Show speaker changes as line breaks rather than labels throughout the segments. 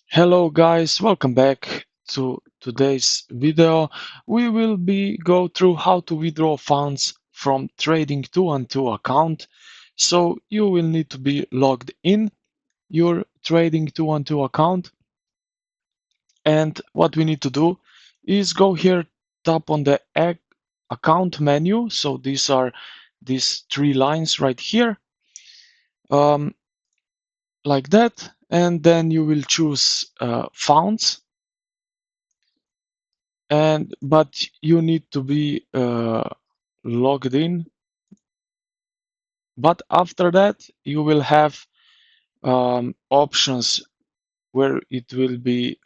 Hello guys, welcome back to today's video. We will go through how to withdraw funds from Trading212 account. So you will need to be logged in your Trading212 account, and what we need to do is go here, tap on the account menu. So these are these three lines right here, um, like that, and then you will choose funds. But you need to be logged in. But after that, you will have options where it will be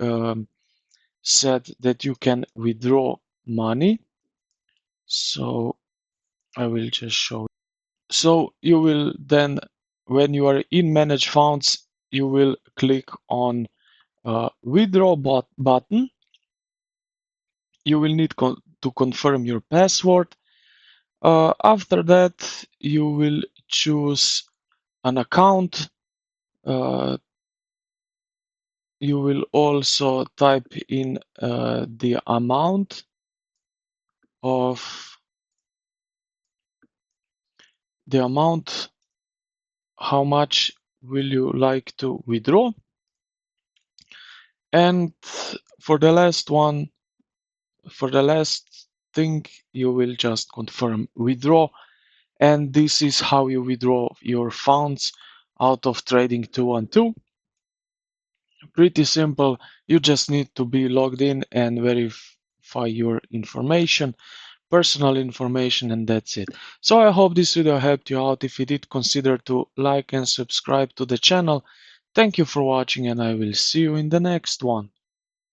said that you can withdraw money. So I will just show. So you will then, when you are in Manage Funds, you will click on Withdraw button. You will need to confirm your password. After that, you will choose an account. You will also type in the amount of how much will you like to withdraw. And for the last thing, you will just confirm withdraw. And this is how you withdraw your funds out of Trading212. Pretty simple. You just need to be logged in and verify your information, personal information, and that's it. So I hope this video helped you out. If it did, consider to like and subscribe to the channel. Thank you for watching, and I will see you in the next one.